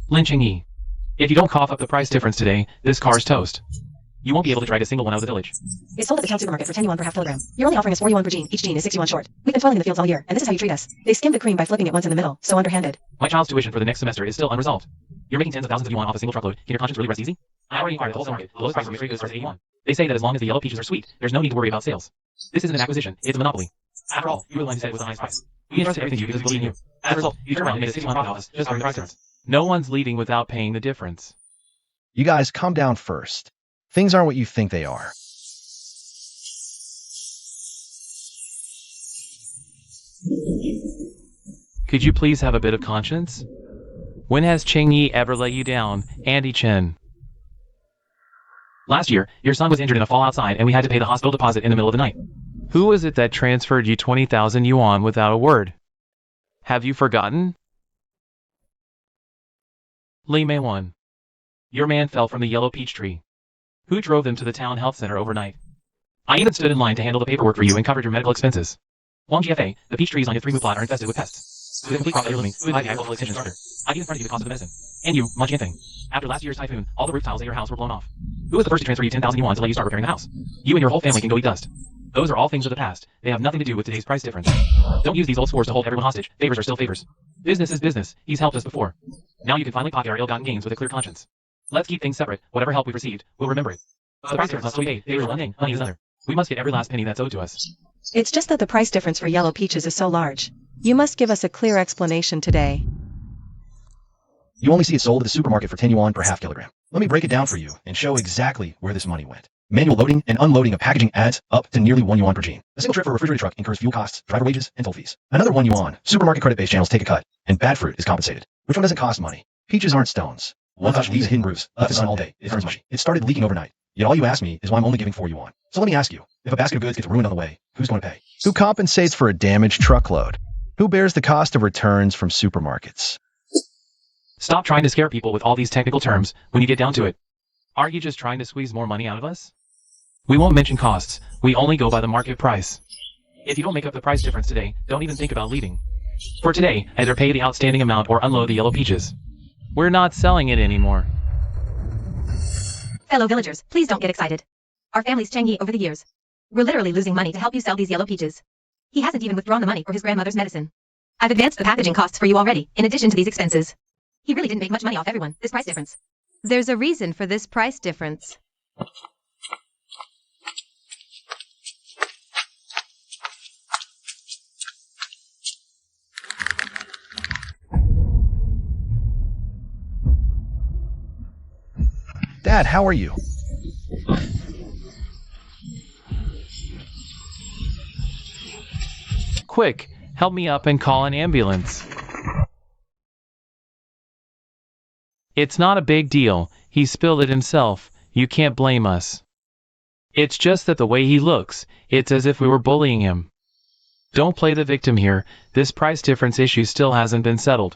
Lynching E. If you don't cough up the price difference today, this car's toast. You won't be able to drag a single one out of the village. It's sold at the town supermarket for 10 yuan per half kilogram. You're only offering us 4 yuan per gene. Each gene is 6 yuan short. We've been toiling in the fields all year, and this is how you treat us. They skimmed the cream by flipping it once in the middle, so underhanded. My child's tuition for the next semester is still unresolved. You're making tens of thousands of yuan off a single truckload. Can your conscience really rest easy? I already inquired at the wholesale market. The lowest price for free goods starts at 81. They say that as long as the yellow peaches are sweet, there's no need to worry about sales. This isn't an acquisition, it's a monopoly. After all, you were the one who said it was the highest price. We entrusted everything to you because we believe in you. As a result, you turned around and made a 6 yuan profit off us, just covering the price difference. No one's leaving without paying the difference. You guys, calm down first. Things aren't what you think they are. Could you please have a bit of conscience? When has Cheng Yi ever let you down, Andy Chen? Last year, your son was injured in a fall outside and we had to pay the hospital deposit in the middle of the night. Who was it that transferred you 20,000 yuan without a word? Have you forgotten? Li Meiwan. Your man fell from the yellow peach tree. Who drove them to the town health center overnight? I even stood in line to handle the paperwork for you and covered your medical expenses. Wang GFA, the peach trees on your 3-move plot are infested with pests. With a complete crop failure looming, who is the agricultural extension starter? I've even fronted you the cost of the medicine. And you, Mun Qianfeng. After last year's typhoon, all the roof tiles at your house were blown off. Who was the first to transfer you 10,000 yuan to let you start repairing the house? You and your whole family can go eat dust. Those are all things of the past. They have nothing to do with today's price difference. Don't use these old scores to hold everyone hostage. Favors are still favors. Business is business. He's helped us before. Now you can finally pocket our ill-gotten gains with a clear conscience. Let's keep things separate. Whatever help we've received, we'll remember it. The price difference must be paid. Favors are one thing, money is another. We must get every last penny that's owed to us. It's just that the price difference for yellow peaches is so large. You must give us a clear explanation today. You only see it sold at the supermarket for 10 yuan per half kilogram. Let me break it down for you and show exactly where this money went. Manual loading and unloading of packaging adds up to nearly 1 yuan per gene. A single trip for a refrigerated truck incurs fuel costs, driver wages, and toll fees. Another 1 yuan. Supermarket credit-based channels take a cut, and bad fruit is compensated. Which one doesn't cost money? Peaches aren't stones. One touch leaves hidden grooves. Left the sun all day. It turns mushy. It started leaking overnight. Yet all you ask me is why I'm only giving 4 yuan. So let me ask you, if a basket of goods gets ruined on the way, who's going to pay? Who compensates for a damaged truckload? Who bears the cost of returns from supermarkets? Stop trying to scare people with all these technical terms when you get down to it. Are you just trying to squeeze more money out of us? We won't mention costs. We only go by the market price. If you don't make up the price difference today, don't even think about leaving. For today, either pay the outstanding amount or unload the yellow peaches. We're not selling it anymore. Fellow villagers, please don't get excited. Our family's Cheng Yi over the years. We're literally losing money to help you sell these yellow peaches. He hasn't even withdrawn the money for his grandmother's medicine. I've advanced the packaging costs for you already, in addition to these expenses. He really didn't make much money off everyone, this price difference. There's a reason for this price difference. Dad, how are you? Quick, help me up and call an ambulance. It's not a big deal. He spilled it himself. You can't blame us. It's just that the way he looks, it's as if we were bullying him. Don't play the victim here. This price difference issue still hasn't been settled.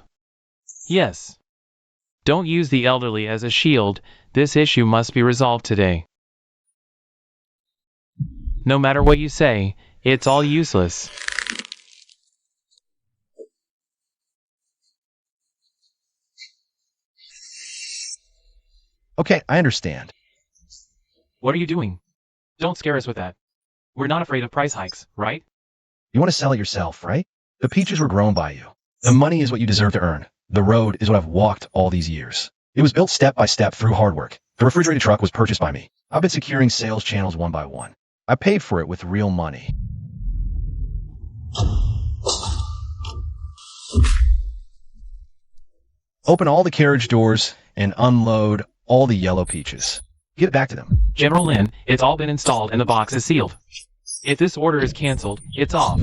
Yes. Don't use the elderly as a shield. This issue must be resolved today. No matter what you say, it's all useless. Okay, I understand. What are you doing? Don't scare us with that. We're not afraid of price hikes, right? You want to sell it yourself, right? The peaches were grown by you. The money is what you deserve to earn. The road is what I've walked all these years. It was built step by step through hard work. The refrigerated truck was purchased by me. I've been securing sales channels one by one. I paid for it with real money. Open all the carriage doors and unload all the yellow peaches. Give it back to them. General Lin, it's all been installed and the box is sealed. If this order is canceled, it's off.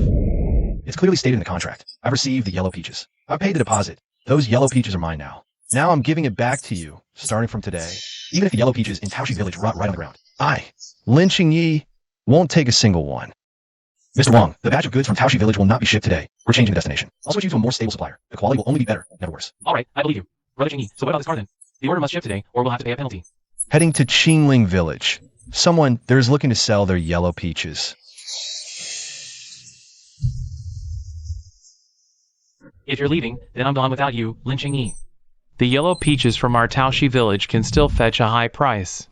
It's clearly stated in the contract. I've received the yellow peaches. I've paid the deposit. Those yellow peaches are mine now. Now I'm giving it back to you, starting from today. Even if the yellow peaches in Taoshi village rot right on the ground. I, Lynching Yi, won't take a single one. Mr. Wang, the batch of goods from Taoshi village will not be shipped today. We're changing the destination. I'll switch you to a more stable supplier. The quality will only be better, never worse. Alright, I believe you. Brother Cheng Yi, so what about this car then? The order must ship today, or we'll have to pay a penalty. Heading to Qingling village. Someone there is looking to sell their yellow peaches. If you're leaving, then I'm gone without you, Lynching Yi. The yellow peaches from our Taoshi village can still fetch a high price.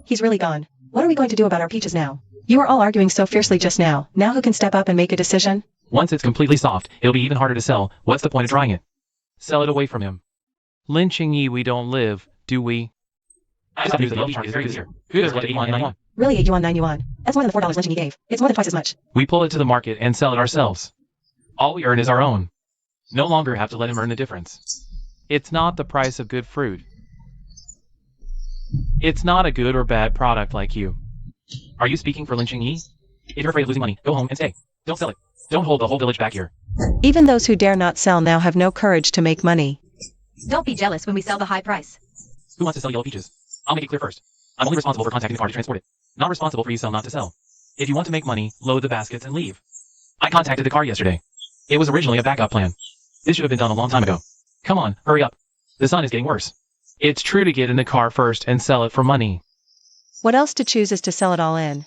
He's really gone. What are we going to do about our peaches now? You were all arguing so fiercely just now. Now who can step up and make a decision? Once it's completely soft, it'll be even harder to sell. What's the point of drying it? Sell it away from him. Lin Qingyi, we don't live, do we? I just have news that yellow peach is very good this year. Who does it at 81 yuan? Really 8 yuan 9 yuan. That's more than the $4 lynching he gave. It's more than twice as much. We pull it to the market and sell it ourselves. All we earn is our own. No longer have to let him earn the difference. It's not the price of good fruit. It's not a good or bad product like you. Are you speaking for Lin Qingyi? If you're afraid of losing money, go home and stay. Don't sell it. Don't hold the whole village back here. Even those who dare not sell now have no courage to make money. Don't be jealous when we sell the high price. Who wants to sell yellow peaches? I'll make it clear first. I'm only responsible for contacting the car to transport it. Not responsible for you sell not to sell. If you want to make money, load the baskets and leave. I contacted the car yesterday. It was originally a backup plan. This should have been done a long time ago. Come on, hurry up. The sun is getting worse. It's true to get in the car first and sell it for money. What else to choose is to sell it all in.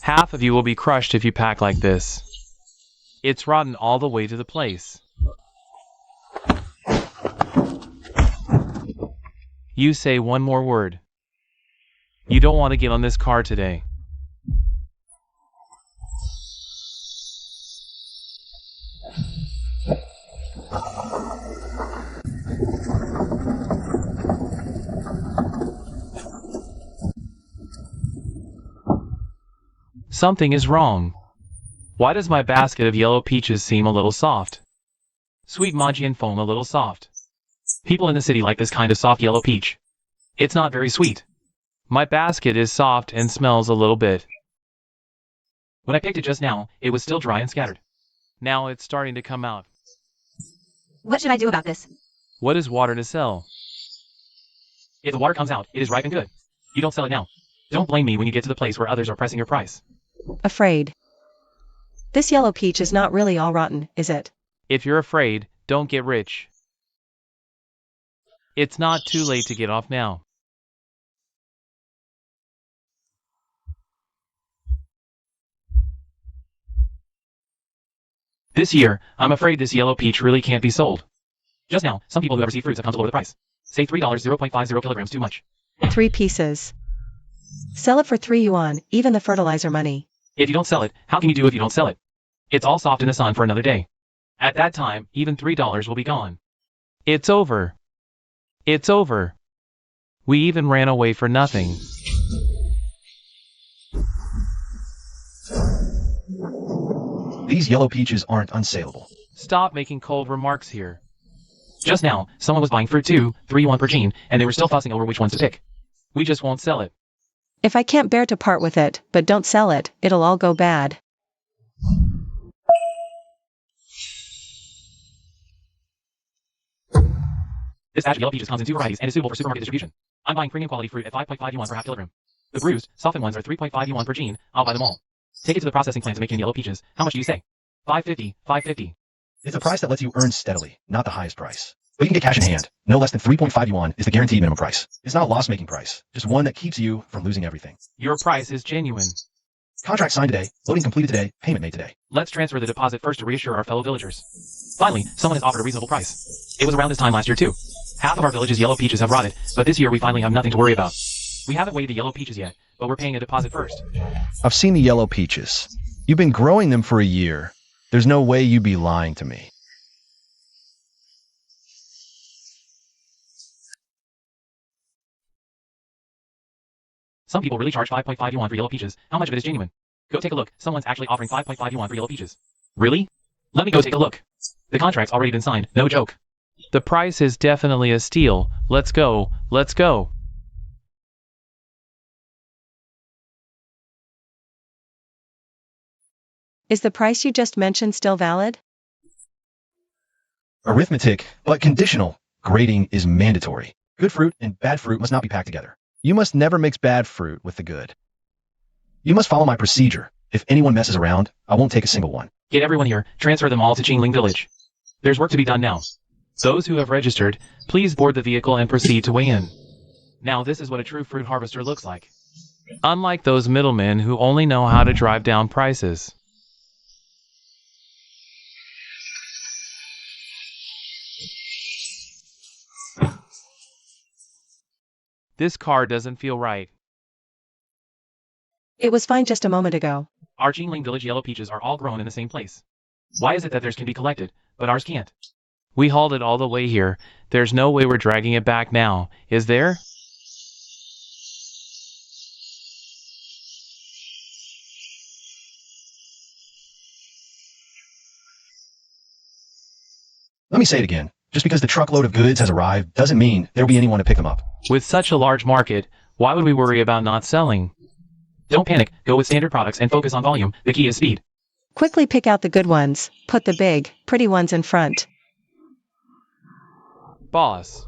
Half of you will be crushed if you pack like this. It's rotten all the way to the place. You say one more word. You don't want to get on this car today. Something is wrong. Why does my basket of yellow peaches seem a little soft? Sweet Majian foam a little soft. People in the city like this kind of soft yellow peach. It's not very sweet. My basket is soft and smells a little bit. When I picked it just now, it was still dry and scattered. Now it's starting to come out. What should I do about this? What is water to sell? If the water comes out, it is ripe and good. You don't sell it now. Don't blame me when you get to the place where others are pressing your price. Afraid. This yellow peach is not really all rotten, is it? If you're afraid, don't get rich. It's not too late to get off now. This year, I'm afraid this yellow peach really can't be sold. Just now, some people who ever see fruits have come to lower the price. Say $3 0.50 kilograms too much. 3 pieces. Sell it for 3 yuan, even the fertilizer money. If you don't sell it, how can you do if you don't sell it? It's all soft in the sun for another day. At that time, even $3 will be gone. It's over. It's over. We even ran away for nothing. These yellow peaches aren't unsaleable. Stop making cold remarks here. Just now, someone was buying fruit too, 3 yuan per gene, and they were still fussing over which ones to pick. We just won't sell it. If I can't bear to part with it, but don't sell it, it'll all go bad. This batch of yellow peaches comes in 2 varieties and is suitable for supermarket distribution. I'm buying premium quality fruit at 5.5 yuan per half kilogram. The bruised, softened ones are 3.5 yuan per gene. I'll buy them all. Take it to the processing plant to make yellow peaches. How much do you say? 550, 550. It's a price that lets you earn steadily, not the highest price. But you can get cash in hand. No less than 3.5 yuan is the guaranteed minimum price. It's not a loss-making price, just one that keeps you from losing everything. Your price is genuine. Contract signed today, loading completed today, payment made today. Let's transfer the deposit first to reassure our fellow villagers. Finally, someone has offered a reasonable price. It was around this time last year too. Half of our village's yellow peaches have rotted, but this year we finally have nothing to worry about. We haven't weighed the yellow peaches yet, but we're paying a deposit first. I've seen the yellow peaches. You've been growing them for a year. There's no way you'd be lying to me. Some people really charge 5.5 yuan for yellow peaches. How much of it is genuine? Go take a look. Someone's actually offering 5.5 yuan for yellow peaches. Really? Let me go take a look. The contract's already been signed. No joke. The price is definitely a steal. Let's go. Let's go. Is the price you just mentioned still valid? Arithmetic, but conditional. Grading is mandatory. Good fruit and bad fruit must not be packed together. You must never mix bad fruit with the good. You must follow my procedure. If anyone messes around, I won't take a single one. Get everyone here. Transfer them all to Qingling village. There's work to be done now. Those who have registered, please board the vehicle and proceed to weigh in. Now this is what a true fruit harvester looks like. Unlike those middlemen who only know how to drive down prices. This car doesn't feel right. It was fine just a moment ago. Our Jingling Village yellow peaches are all grown in the same place. Why is it that theirs can be collected, but ours can't? We hauled it all the way here. There's no way we're dragging it back now, is there? Let me say it again. Just because the truckload of goods has arrived doesn't mean there'll be anyone to pick them up. With such a large market, why would we worry about not selling? Don't panic, go with standard products and focus on volume. The key is speed. Quickly pick out the good ones. Put the big, pretty ones in front. Boss.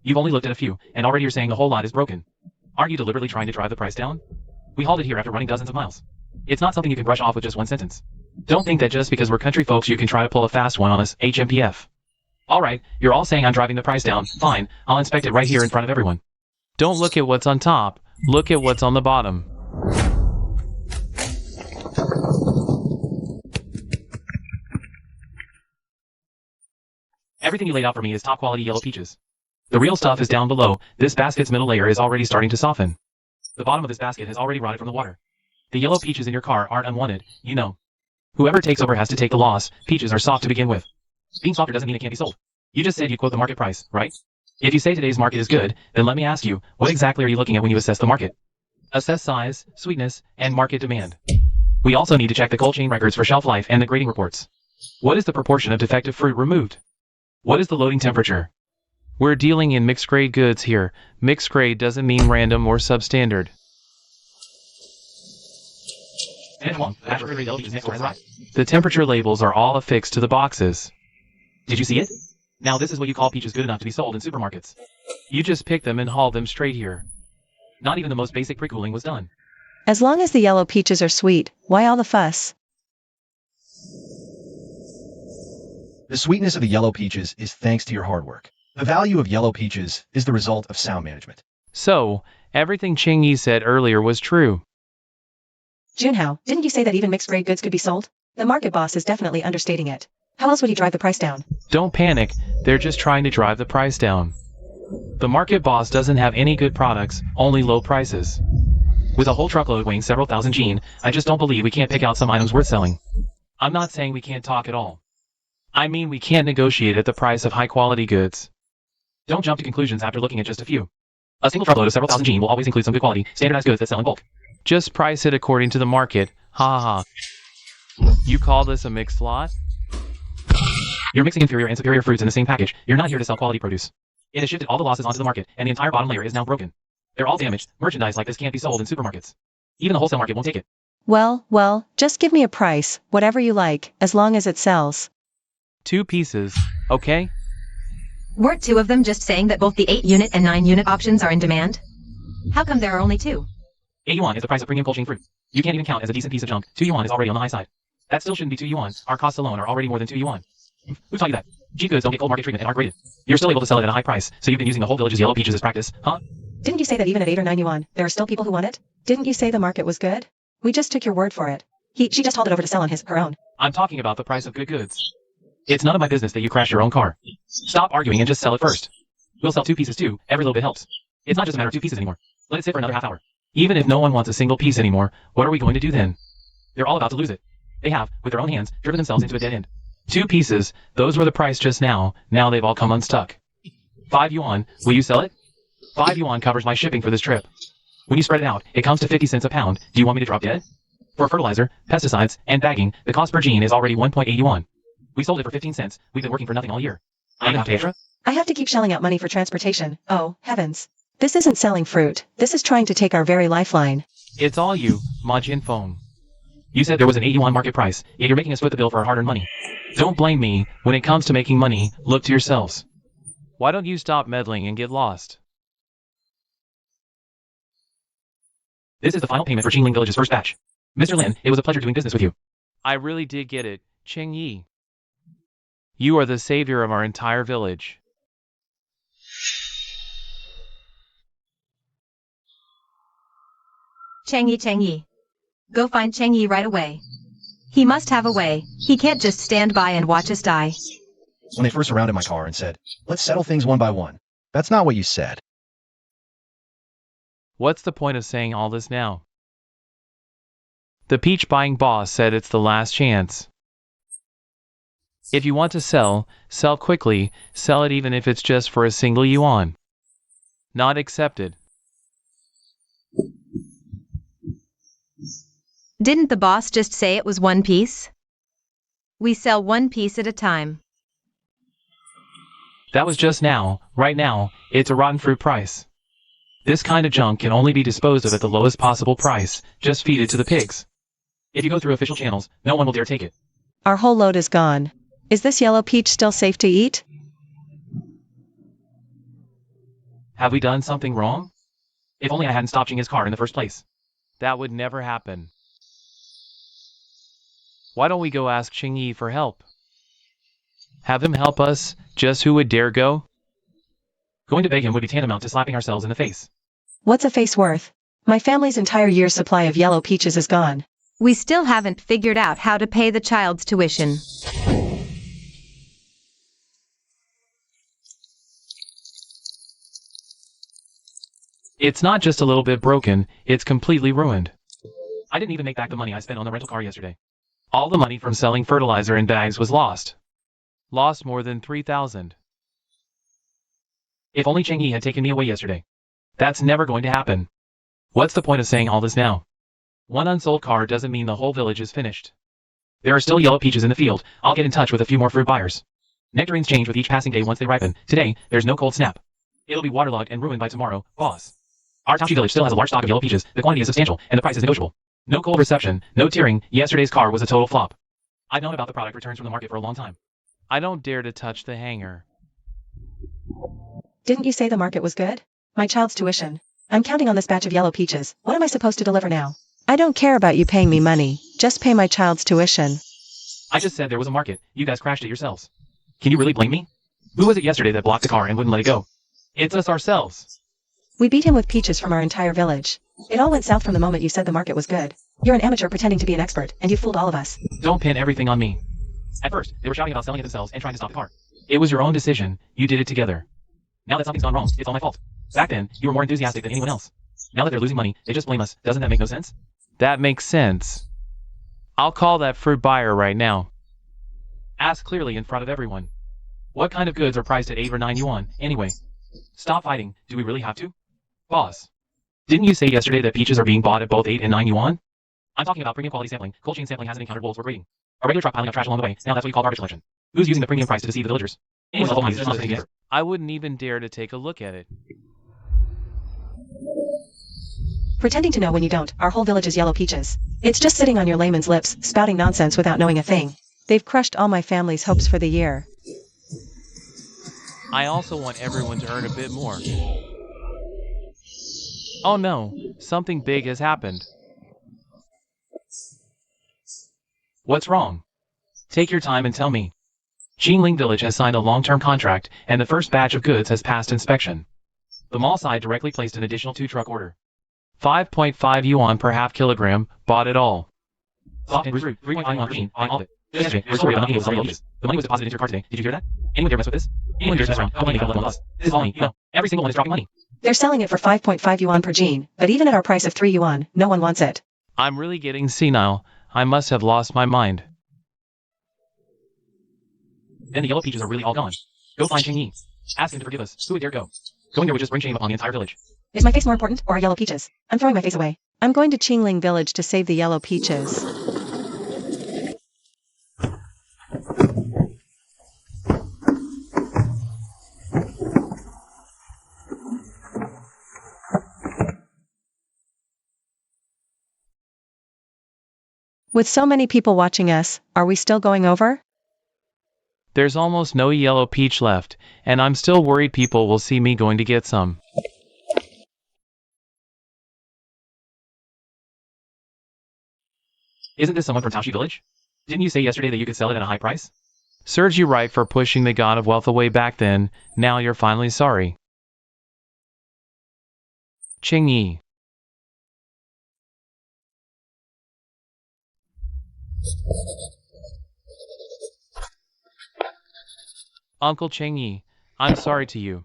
You've only looked at a few, and already you're saying the whole lot is broken. Aren't you deliberately trying to drive the price down? We hauled it here after running dozens of miles. It's not something you can brush off with just one sentence. Don't think that just because we're country folks you can try to pull a fast one on us, HMPF. Alright, you're all saying I'm driving the price down. Fine, I'll inspect it right here in front of everyone. Don't look at what's on top, look at what's on the bottom. Everything you laid out for me is top quality yellow peaches. The real stuff is down below. This basket's middle layer is already starting to soften. The bottom of this basket has already rotted from the water. The yellow peaches in your car aren't unwanted, you know. Whoever takes over has to take the loss. Peaches are soft to begin with. Being softer doesn't mean it can't be sold. You just said you quote the market price, right? If you say today's market is good, then let me ask you, what exactly are you looking at when you assess the market? Assess size, sweetness, and market demand. We also need to check the cold chain records for shelf life and the grading reports. What is the proportion of defective fruit removed? What is the loading temperature? We're dealing in mixed grade goods here. Mixed grade doesn't mean random or substandard. The temperature labels are all affixed to the boxes. Did you see it? Now this is what you call peaches good enough to be sold in supermarkets. You just picked them and hauled them straight here. Not even the most basic pre-cooling was done. As long as the yellow peaches are sweet, why all the fuss? The sweetness of the yellow peaches is thanks to your hard work. The value of yellow peaches is the result of sound management. So, everything Ching-Yi said earlier was true. Junhao, didn't you say that even mixed grade goods could be sold? The market boss is definitely understating it. How else would he drive the price down? Don't panic, they're just trying to drive the price down. The market boss doesn't have any good products, only low prices. With a whole truckload weighing several thousand gene, I just don't believe we can't pick out some items worth selling. I'm not saying we can't talk at all. I mean we can't negotiate at the price of high quality goods. Don't jump to conclusions after looking at just a few. A single truckload of several thousand gene will always include some good quality, standardized goods that sell in bulk. Just price it according to the market, ha ha ha. You call this a mixed lot? You're mixing inferior and superior fruits in the same package. You're not here to sell quality produce. It has shifted all the losses onto the market, and the entire bottom layer is now broken. They're all damaged. Merchandise like this can't be sold in supermarkets. Even the wholesale market won't take it. Well, just give me a price, whatever you like, as long as it sells. 2 pieces, okay? Weren't 2 of them just saying that both the 8-unit and 9-unit options are in demand? How come there are only 2? 8 yuan is the price of premium cold chain fruit. You can't even count as a decent piece of junk. 2 yuan is already on the high side. That still shouldn't be 2 yuan. Our costs alone are already more than 2 yuan. Who taught you that? Cheap goods don't get cold market treatment and aren't graded. You're still able to sell it at a high price, so you've been using the whole village's yellow peaches as practice, huh? Didn't you say that even at 8 or 9 yuan, there are still people who want it? Didn't you say the market was good? We just took your word for it. She just hauled it over to sell on her own. I'm talking about the price of good goods. It's none of my business that you crash your own car. Stop arguing and just sell it first. We'll sell 2 pieces too, every little bit helps. It's not just a matter of 2 pieces anymore. Let it sit for another half hour. Even if no one wants a single piece anymore, what are we going to do then? They're all about to lose it. They have, with their own hands, driven themselves into a dead end. 2 pieces, those were the price just now, now they've all come unstuck. 5 yuan, will you sell it? 5 yuan covers my shipping for this trip. When you spread it out, it comes to 50 cents a pound. Do you want me to drop dead? For fertilizer, pesticides, and bagging, the cost per gene is already 1.8 yuan. We sold it for 15 cents. We've been working for nothing all year. I'm gonna have to pay extra? I have to keep shelling out money for transportation. Oh, heavens. This isn't selling fruit. This is trying to take our very lifeline. It's all you, Majin Phone. You said there was an 8 yuan market price, yet you're making us foot the bill for our hard-earned money. Don't blame me. When it comes to making money, look to yourselves. Why don't you stop meddling and get lost? This is the final payment for Qingling Village's first batch. Mr. Lin, it was a pleasure doing business with you. I really did get it, Ching-Yi. You are the savior of our entire village. Changyi. Go find Changyi right away. He must have a way. He can't just stand by and watch us die. When they first surrounded my car and said, let's settle things one by one. That's not what you said. What's the point of saying all this now? The peach buying boss said it's the last chance. If you want to sell quickly, sell it even if it's just for a single yuan. Not accepted. Didn't the boss just say it was one piece? We sell one piece at a time. That was just now. Right now, it's a rotten fruit price. This kind of junk can only be disposed of at the lowest possible price. Just feed it to the pigs. If you go through official channels, no one will dare take it. Our whole load is gone. Is this yellow peach still safe to eat? Have we done something wrong? If only I hadn't stopped his car in the first place. That would never happen. Why don't we go ask Qingyi for help? Have him help us, just who would dare go? Going to beg him would be tantamount to slapping ourselves in the face. What's a face worth? My family's entire year's supply of yellow peaches is gone. We still haven't figured out how to pay the child's tuition. It's not just a little bit broken, it's completely ruined. I didn't even make back the money I spent on the rental car yesterday. All the money from selling fertilizer in bags was lost. Lost more than 3,000. If only Changyi had taken me away yesterday. That's never going to happen. What's the point of saying all this now? One unsold car doesn't mean the whole village is finished. There are still yellow peaches in the field. I'll get in touch with a few more fruit buyers. Nectarines change with each passing day once they ripen. Today, there's no cold snap. It'll be waterlogged and ruined by tomorrow, boss. Our Taoshi village still has a large stock of yellow peaches. The quantity is substantial, and the price is negotiable. No cold reception, no tearing. Yesterday's car was a total flop. I've known about the product returns from the market for a long time. I don't dare to touch the hanger. Didn't you say the market was good? My child's tuition. I'm counting on this batch of yellow peaches. What am I supposed to deliver now? I don't care about you paying me money. Just pay my child's tuition. I just said there was a market. You guys crashed it yourselves. Can you really blame me? Who was it yesterday that blocked the car and wouldn't let it go? It's us ourselves. We beat him with peaches from our entire village. It all went south from the moment you said the market was good. You're an amateur pretending to be an expert, and you fooled all of us. Don't pin everything on me. At first, they were shouting about selling it themselves and trying to stop the car. It was your own decision. You did it together. Now that something's gone wrong, it's all my fault. Back then, you were more enthusiastic than anyone else. Now that they're losing money, they just blame us. Doesn't that make no sense? That makes sense. I'll call that fruit buyer right now. Ask clearly in front of everyone. What kind of goods are priced at 8 or 9 yuan, anyway? Stop fighting. Do we really have to? Boss. Didn't you say yesterday that peaches are being bought at both 8 and 9 yuan? I'm talking about premium quality sampling. Cold chain sampling hasn't encountered wolves worth raiding. A regular truck piling up trash along the way. Now that's what you call garbage collection. Who's using the premium price to deceive the villagers? I wouldn't even dare to take a look at it. Pretending to know when you don't. Our whole village is yellow peaches. It's just sitting on your layman's lips, spouting nonsense without knowing a thing. They've crushed all my family's hopes for the year. I also want everyone to earn a bit more. Oh no, something big has happened. What's wrong? Take your time and tell me. Qingling Village has signed a long-term contract, and the first batch of goods has passed inspection. The mall side directly placed an additional 2-truck order. 5.5 yuan per half kilogram, bought it all. Soft and root, 3.5 yuan per gene, buying all of it. Yesterday, we were told about the money was The money was deposited into your card today. Did you hear that? Anyone dare mess with this? Anyone dare mess around? Don't let me us. This is all me, you know. Every single one is dropping money. They're selling it for 5.5 yuan per gene, but even at our price of 3 yuan, no one wants it. I'm really getting senile. I must have lost my mind. Then the yellow peaches are really all gone. Go find Qingyi. Ask him to forgive us. Who would dare go? Going there would just bring shame upon the entire village. Is my face more important, or our yellow peaches? I'm throwing my face away. I'm going to Qingling Village to save the yellow peaches. With so many people watching us, are we still going over? There's almost no yellow peach left, and I'm still worried people will see me going to get some. Isn't this someone from Taoshi Village? Didn't you say yesterday that you could sell it at a high price? Serves you right for pushing the god of wealth away back then. Now you're finally sorry. Ching Yi. Uncle Ching Yi, I'm sorry to you.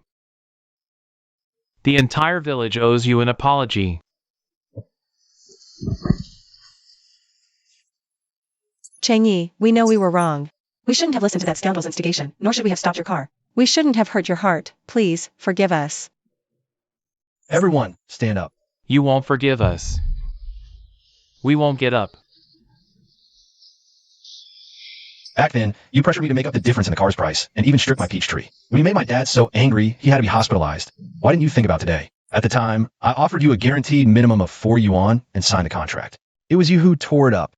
The entire village owes you an apology. Chang Yi, we know we were wrong. We shouldn't have listened to that scoundrel's instigation, nor should we have stopped your car. We shouldn't have hurt your heart. Please, forgive us. Everyone, stand up. You won't forgive us. We won't get up. Back then, you pressured me to make up the difference in the car's price, and even stripped my peach tree. When you made my dad so angry, he had to be hospitalized. Why didn't you think about today? At the time, I offered you a guaranteed minimum of 4 yuan and signed a contract. It was you who tore it up.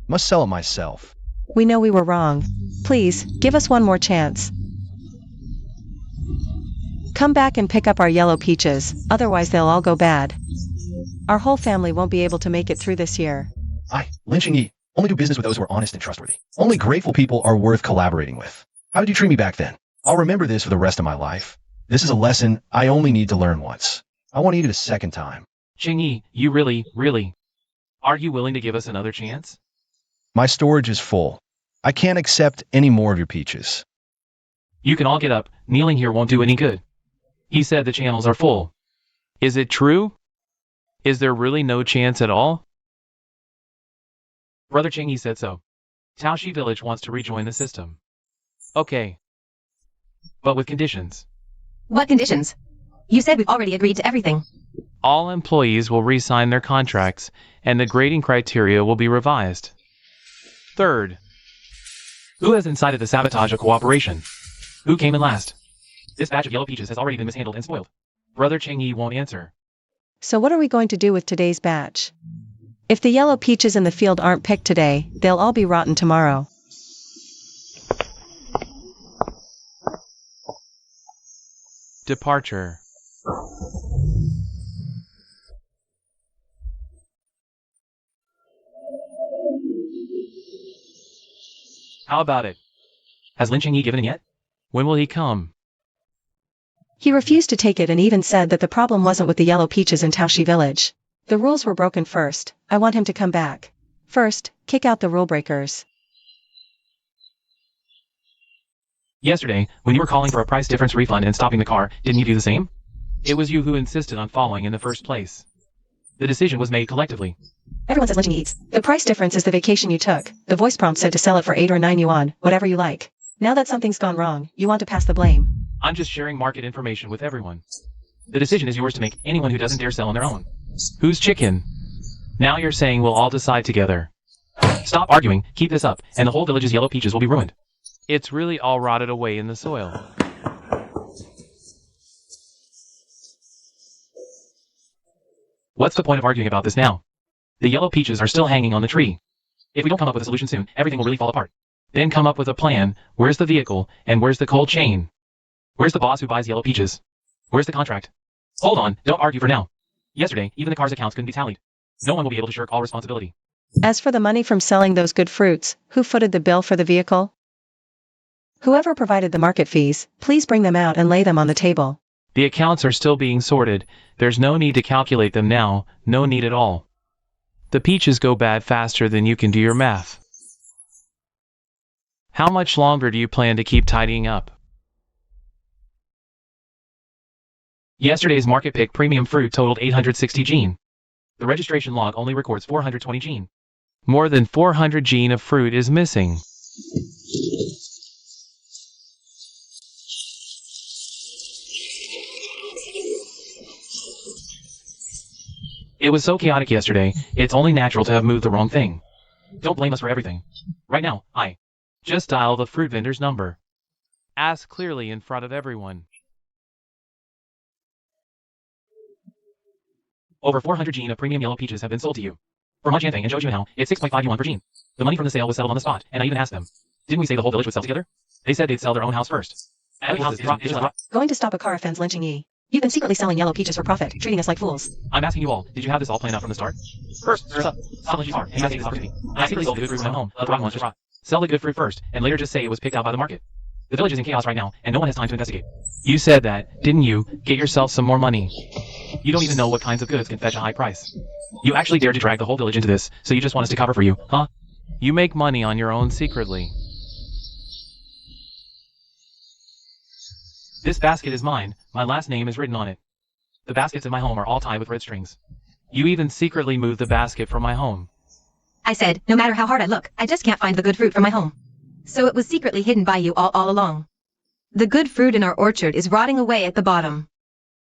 Must sell it myself. We know we were wrong. Please, give us one more chance. Come back and pick up our yellow peaches, otherwise they'll all go bad. Our whole family won't be able to make it through this year. Lin Ching-yi, only do business with those who are honest and trustworthy. Only grateful people are worth collaborating with. How did you treat me back then? I'll remember this for the rest of my life. This is a lesson I only need to learn once. I won't need it a second time. Ching Yi, you really, are you willing to give us another chance? My storage is full. I can't accept any more of your peaches. You can all get up. Kneeling here won't do any good. He said the channels are full. Is it true? Is there really no chance at all? Brother Ching Yi said so. Taoshi village wants to rejoin the system. Okay. But with conditions. What conditions? You said we've already agreed to everything. All employees will re-sign their contracts, and the grading criteria will be revised. Third, who has incited the sabotage of cooperation? Who came in last? This batch of yellow peaches has already been mishandled and spoiled. Brother Ching Yi won't answer. So what are we going to do with today's batch? If the yellow peaches in the field aren't picked today, they'll all be rotten tomorrow. Departure. How about it? Has Lin Ching Yi given in yet? When will he come? He refused to take it and even said that the problem wasn't with the yellow peaches in Taoshi village. The rules were broken first. I want him to come back. First, kick out the rule breakers. Yesterday, when you were calling for a price difference refund and stopping the car, didn't you do the same? It was you who insisted on following in the first place. The decision was made collectively. Everyone says lynching eats. The price difference is the vacation you took. The voice prompt said to sell it for 8 or 9 yuan, whatever you like. Now that something's gone wrong, you want to pass the blame. I'm just sharing market information with everyone. The decision is yours to make. Anyone who doesn't dare sell on their own. Who's chicken? Now you're saying we'll all decide together. Stop arguing, keep this up, and the whole village's yellow peaches will be ruined. It's really all rotted away in the soil. What's the point of arguing about this now? The yellow peaches are still hanging on the tree. If we don't come up with a solution soon, everything will really fall apart. Then come up with a plan. Where's the vehicle, and where's the cold chain? Where's the boss who buys yellow peaches? Where's the contract? Hold on, don't argue for now. Yesterday, even the car's accounts couldn't be tallied. No one will be able to shirk all responsibility. As for the money from selling those good fruits, who footed the bill for the vehicle? Whoever provided the market fees, please bring them out and lay them on the table. The accounts are still being sorted. There's no need to calculate them now, no need at all. The peaches go bad faster than you can do your math. How much longer do you plan to keep tidying up? Yesterday's market pick premium fruit totaled 860 gene. The registration log only records 420 gene. More than 400 gene of fruit is missing. It was so chaotic yesterday, it's only natural to have moved the wrong thing. Don't blame us for everything. Right now, just dial the fruit vendor's number. Ask clearly in front of everyone. Over 400 gene of premium yellow peaches have been sold to you. For Manjianfeng and Zhoujianhao, it's 6.5 yuan per gene. The money from the sale was settled on the spot, and I even asked them. Didn't we say the whole village would sell together? They said they'd sell their own house first. Going to stop a car offends lynching Yi. You've been secretly selling yellow peaches for profit, treating us like fools. I'm asking you all, did you have this all planned out from the start? First, stop lying hard, and take this opportunity. I secretly sold the good fruit from my home, let the rotten ones just rot. Sell the good fruit first, and later just say it was picked out by the market. The village is in chaos right now, and no one has time to investigate. You said that, didn't you? Get yourself some more money. You don't even know what kinds of goods can fetch a high price. You actually dared to drag the whole village into this, so you just want us to cover for you, huh? You make money on your own secretly. This basket is mine. My last name is written on it. The baskets in my home are all tied with red strings. You even secretly moved the basket from my home. I said, no matter how hard I look, I just can't find the good fruit from my home. So it was secretly hidden by you all along. The good fruit in our orchard is rotting away at the bottom.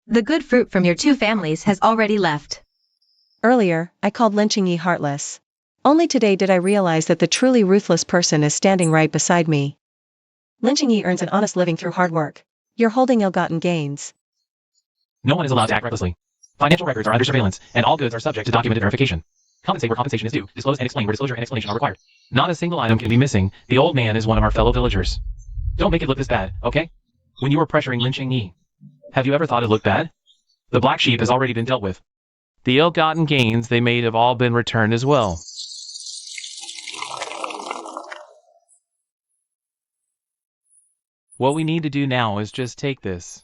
The good fruit from your two families has already left. Earlier, I called lynching ye heartless. Only today did I realize that the truly ruthless person is standing right beside me. Lynching ye earns an honest living through hard work. You're holding ill-gotten gains. No one is allowed to act recklessly. Financial records are under surveillance, and all goods are subject to documented verification. Compensate where compensation is due, disclose and explain where disclosure and explanation are required. Not a single item can be missing. The old man is one of our fellow villagers. Don't make it look this bad, okay? When you were pressuring lynching ye, have you ever thought it looked bad? The black sheep has already been dealt with. The ill-gotten gains they made have all been returned as well. What we need to do now is just take this.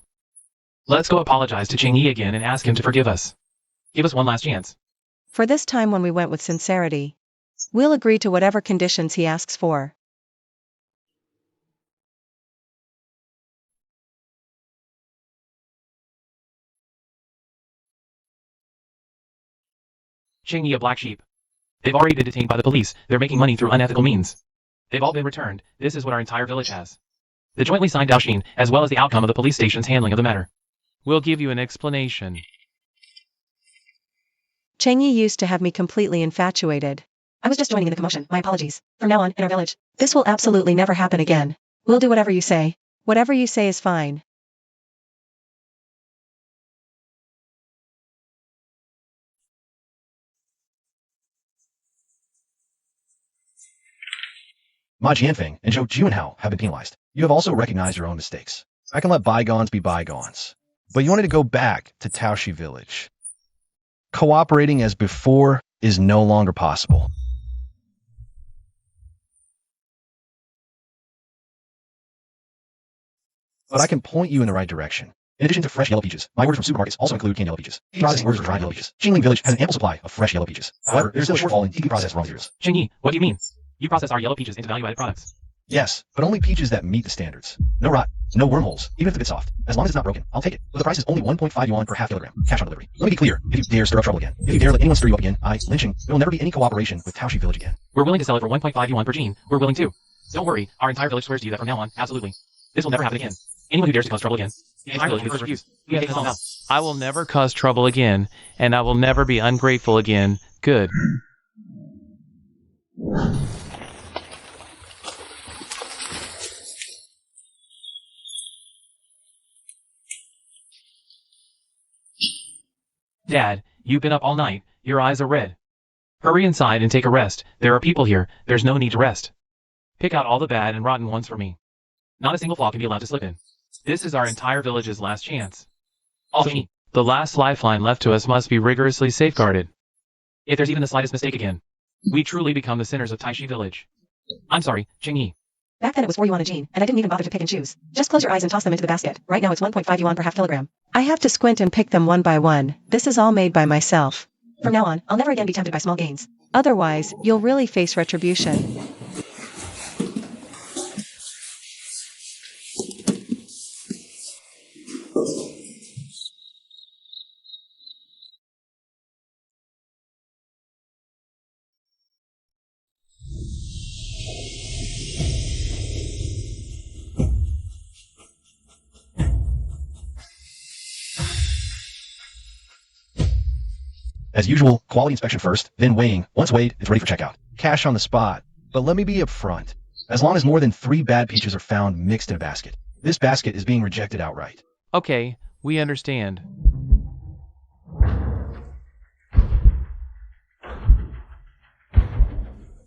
Let's go apologize to Ching Yi again and ask him to forgive us. Give us one last chance. For this time when we went with sincerity. We'll agree to whatever conditions he asks for. Ching Yi, a black sheep. They've already been detained by the police. They're making money through unethical means. They've all been returned. This is what our entire village has. The jointly signed Daoxin, as well as the outcome of the police station's handling of the matter. We'll give you an explanation. Cheng Yi used to have me completely infatuated. I was just joining in the commotion, my apologies. From now on, in our village, this will absolutely never happen again. We'll do whatever you say. Whatever you say is fine. Ma Jianfeng and Zhou Junhao have been penalized. You have also recognized your own mistakes. I can let bygones be bygones. But you wanted to go back to Taoshi village. Cooperating as before is no longer possible. But I can point you in the right direction. In addition to fresh yellow peaches, my orders from supermarkets also include canned yellow peaches. Processing orders for dried yellow peaches. Jingling Village has an ample supply of fresh yellow peaches. However, there's still a shortfall in deeply processed raw materials. Ching Yi, what do you mean? You process our yellow peaches into value-added products. Yes, but only peaches that meet the standards. No rot, no wormholes, even if it's a bit soft. As long as it's not broken, I'll take it. But the price is only 1.5 yuan per half kilogram. Cash on delivery. Let me be clear. If you dare stir up trouble again, if you dare let anyone stir you up again, lynching, there will never be any cooperation with Taoshi Village again. We're willing to sell it for 1.5 yuan per gene. We're willing to. Don't worry, our entire village swears to you that from now on, absolutely. This will never happen again. Anyone who dares to cause trouble again, the entire village will refuse. We have taken this all out. I will never cause trouble again, and I will never be ungrateful again. Good. Dad, you've been up all night. Your eyes are red. Hurry inside and take a rest. There are people here. There's no need to rest. Pick out all the bad and rotten ones for me. Not a single flaw can be allowed to slip in. This is our entire village's last chance. Also, the last lifeline left to us must be rigorously safeguarded. If there's even the slightest mistake again, we truly become the sinners of Taishi Village. I'm sorry, Ching Yi. Back then it was 4 yuan a gene, and I didn't even bother to pick and choose. Just close your eyes and toss them into the basket. Right now it's 1.5 yuan per half kilogram. I have to squint and pick them one by one. This is all made by myself. From now on, I'll never again be tempted by small gains. Otherwise, you'll really face retribution. As usual, quality inspection first, then weighing. Once weighed, it's ready for checkout. Cash on the spot. But let me be upfront. As long as more than 3 bad peaches are found mixed in a basket, this basket is being rejected outright. Okay, we understand.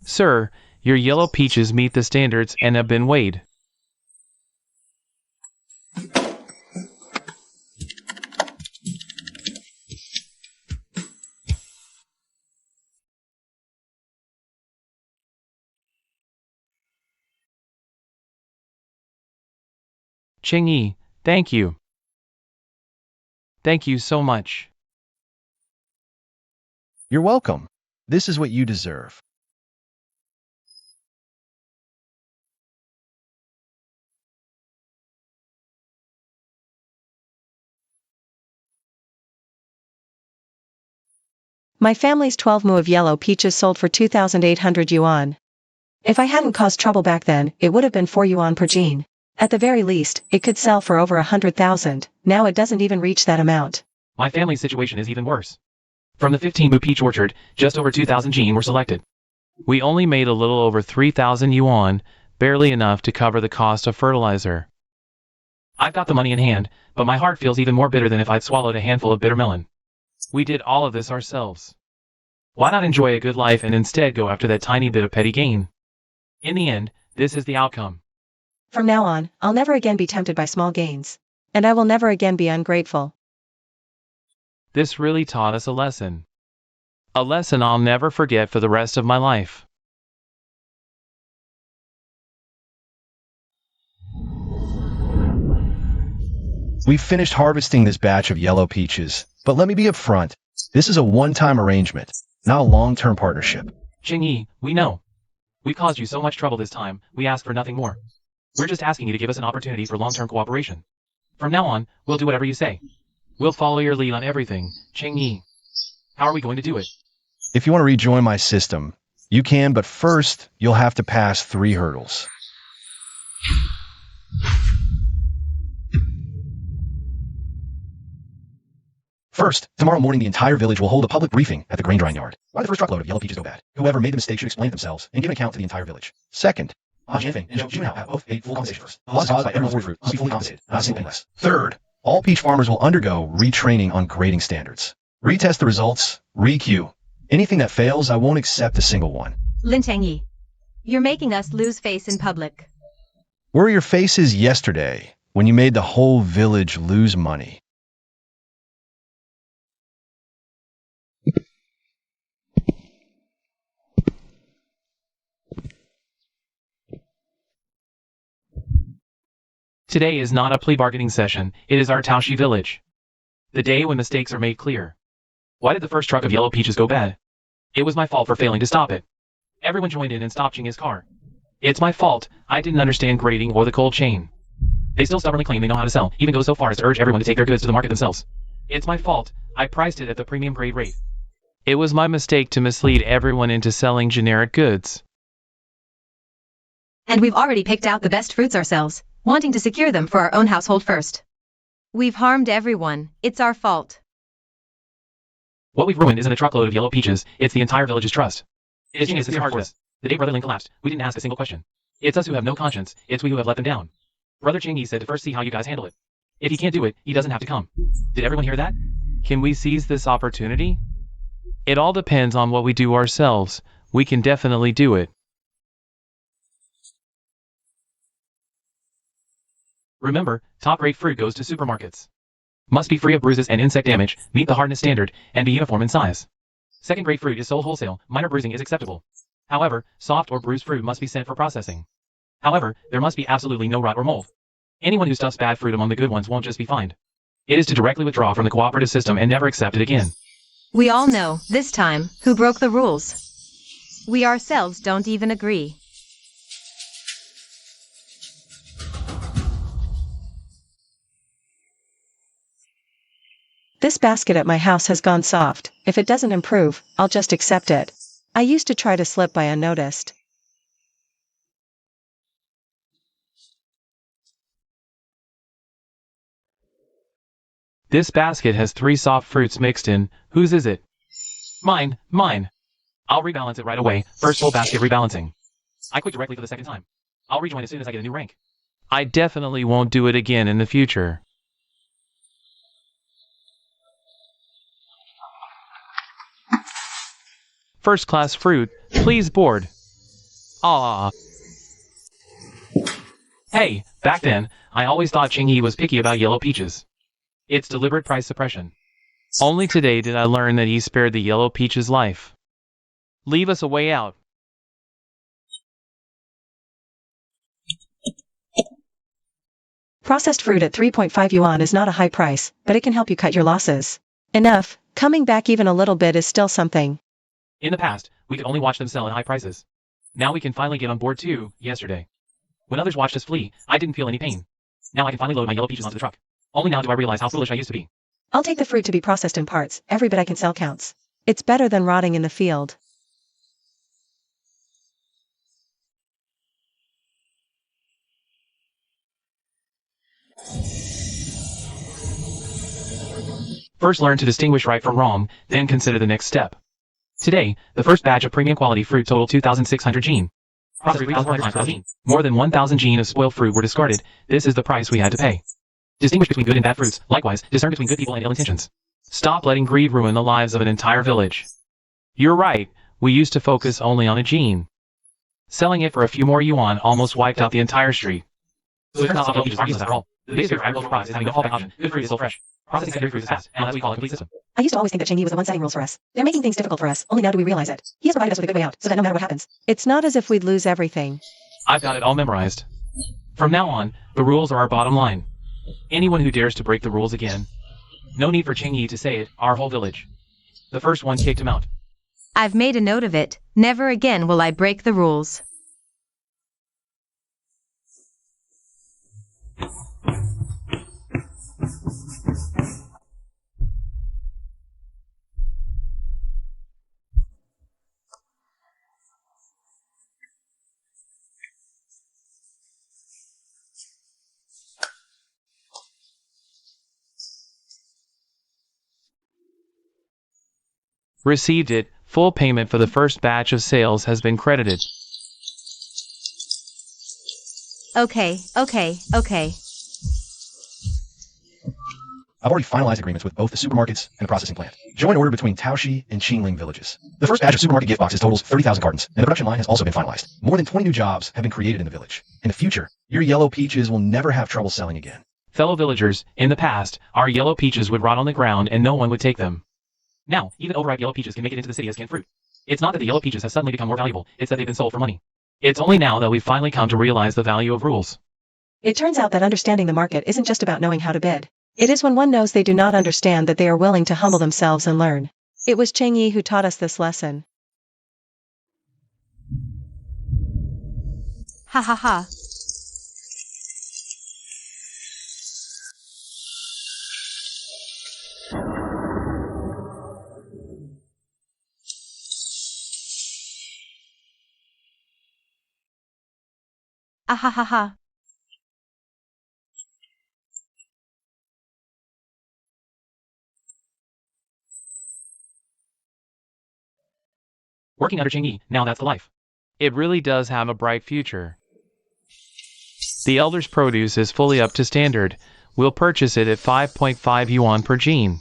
Sir, your yellow peaches meet the standards and have been weighed. Ching-yi, thank you. Thank you so much. You're welcome. This is what you deserve. My family's 12 mu of yellow peaches sold for 2,800 yuan. If I hadn't caused trouble back then, it would have been 4 yuan per gene. At the very least, it could sell for over 100,000. Now it doesn't even reach that amount. My family's situation is even worse. From the 15 mu peach orchard, just over 2,000 gene were selected. We only made a little over 3,000 yuan, barely enough to cover the cost of fertilizer. I've got the money in hand, but my heart feels even more bitter than if I'd swallowed a handful of bitter melon. We did all of this ourselves. Why not enjoy a good life and instead go after that tiny bit of petty gain? In the end, this is the outcome. From now on, I'll never again be tempted by small gains. And I will never again be ungrateful. This really taught us a lesson. A lesson I'll never forget for the rest of my life. We've finished harvesting this batch of yellow peaches, but let me be upfront. This is a one-time arrangement, not a long-term partnership. Ching-yi, we know. We caused you so much trouble this time, we ask for nothing more. We're just asking you to give us an opportunity for long-term cooperation. From now on, we'll do whatever you say. We'll follow your lead on everything, Ching-yi. How are we going to do it? If you want to rejoin my system, you can, but first, you'll have to pass 3 hurdles. First, tomorrow morning the entire village will hold a public briefing at the grain drying yard. Why the first truckload of yellow peaches go bad? Whoever made the mistake should explain themselves and give an account to the entire village. Second, Ah Jianfeng and Zhou Junhao have both paid full compensation first. The loss caused by everyone's fruit must be fully compensated, not a single penny less. Third, all peach farmers will undergo retraining on grading standards. Retest the results, re-queue. Anything that fails, I won't accept a single one. Lin Tangyi, you're making us lose face in public. Where were your faces yesterday when you made the whole village lose money? Today is not a plea bargaining session, it is our Taoshi village. The day when mistakes are made clear. Why did the first truck of yellow peaches go bad? It was my fault for failing to stop it. Everyone joined in and stopped his car. It's my fault, I didn't understand grading or the cold chain. They still stubbornly claim they know how to sell, even go so far as to urge everyone to take their goods to the market themselves. It's my fault, I priced it at the premium grade rate. It was my mistake to mislead everyone into selling generic goods. And we've already picked out the best fruits ourselves, wanting to secure them for our own household first. We've harmed everyone. It's our fault. What we've ruined isn't a truckload of yellow peaches, it's the entire village's trust. It's genius to hard for us. The day Brother Lin collapsed, we didn't ask a single question. It's us who have no conscience, it's we who have let them down. Brother Ching-yi said to first see how you guys handle it. If he can't do it, he doesn't have to come. Did everyone hear that? Can we seize this opportunity? It all depends on what we do ourselves. We can definitely do it. Remember, top-rate fruit goes to supermarkets. Must be free of bruises and insect damage, meet the hardness standard, and be uniform in size. Second-grade fruit is sold wholesale, minor bruising is acceptable. However, soft or bruised fruit must be sent for processing. However, there must be absolutely no rot or mold. Anyone who stuffs bad fruit among the good ones won't just be fined. It is to directly withdraw from the cooperative system and never accept it again. We all know, this time, who broke the rules. We ourselves don't even agree. This basket at my house has gone soft. If it doesn't improve, I'll just accept it. I used to try to slip by unnoticed. This basket has 3 soft fruits mixed in. Whose is it? Mine. I'll rebalance it right away. First full basket rebalancing. I quit directly for the second time. I'll rejoin as soon as I get a new rank. I definitely won't do it again in the future. First class fruit, please board. Ah. Hey, back then, I always thought Ching-yi was picky about yellow peaches. It's deliberate price suppression. Only today did I learn that he spared the yellow peach's life. Leave us a way out. Processed fruit at 3.5 yuan is not a high price, but it can help you cut your losses. Enough, coming back even a little bit is still something. In the past, we could only watch them sell at high prices. Now we can finally get on board too, yesterday. When others watched us flee, I didn't feel any pain. Now I can finally load my yellow peaches onto the truck. Only now do I realize how foolish I used to be. I'll take the fruit to be processed in parts, every bit I can sell counts. It's better than rotting in the field. First learn to distinguish right from wrong, then consider the next step. Today, the first batch of premium quality fruit totaled 2,600 gene. Processed 3,500 gene. More than 1,000 gene of spoiled fruit were discarded. This is the price we had to pay. Distinguish between good and bad fruits. Likewise, discern between good people and ill intentions. Stop letting greed ruin the lives of an entire village. You're right, we used to focus only on a gene. Selling it for a few more yuan almost wiped out the entire street. So it turns out yellow peaches aren't useless after all. The biggest fear for agricultural products is having no fallback option. Good fruit is still fresh. Processing secondary fruit is fast, and that's what we call a complete system. I used to always think that Changyi was the one setting rules for us. They're making things difficult for us, only now do we realize it. He has provided us with a good way out, so that no matter what happens. It's not as if we'd lose everything. I've got it all memorized. From now on, the rules are our bottom line. Anyone who dares to break the rules again. No need for Changyi to say it, our whole village. The first one kicked him out. I've made a note of it. Never again will I break the rules. Received it. Full payment for the first batch of sales has been credited. Okay. I've already finalized agreements with both the supermarkets and the processing plant. Joint order between Taoshi and Qingling villages. The first batch of supermarket gift boxes totals 30,000 cartons, and the production line has also been finalized. More than 20 new jobs have been created in the village. In the future, your yellow peaches will never have trouble selling again. Fellow villagers, in the past, our yellow peaches would rot on the ground and no one would take them. Now, even overripe yellow peaches can make it into the city as canned fruit. It's not that the yellow peaches have suddenly become more valuable, it's that they've been sold for money. It's only now that we've finally come to realize the value of rules. It turns out that understanding the market isn't just about knowing how to bid. It is when one knows they do not understand that they are willing to humble themselves and learn. It was Changyi who taught us this lesson. Ha ha ha. Ah ha ha ha. Working under Changyi, now that's the life. It really does have a bright future. The elder's produce is fully up to standard. We'll purchase it at 5.5 yuan per gene.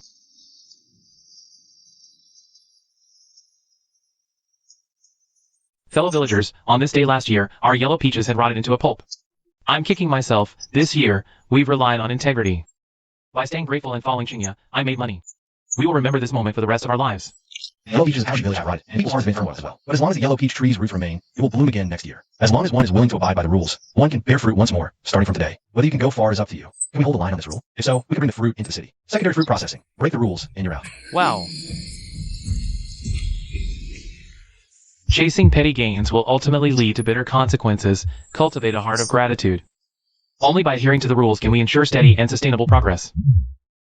Fellow villagers, on this day last year, our yellow peaches had rotted into a pulp. I'm kicking myself. This year, we've relied on integrity. By staying grateful and following Chingya, I made money. We will remember this moment for the rest of our lives. The yellow peaches of Taoshi village have rotted, and people's hearts have been turmoil as well. But as long as the yellow peach tree's roots remain, it will bloom again next year. As long as one is willing to abide by the rules, one can bear fruit once more, starting from today. Whether you can go far is up to you. Can we hold a line on this rule? If so, we can bring the fruit into the city. Secondary fruit processing. Break the rules, and you're out. Wow. Chasing petty gains will ultimately lead to bitter consequences. Cultivate a heart of gratitude. Only by adhering to the rules can we ensure steady and sustainable progress.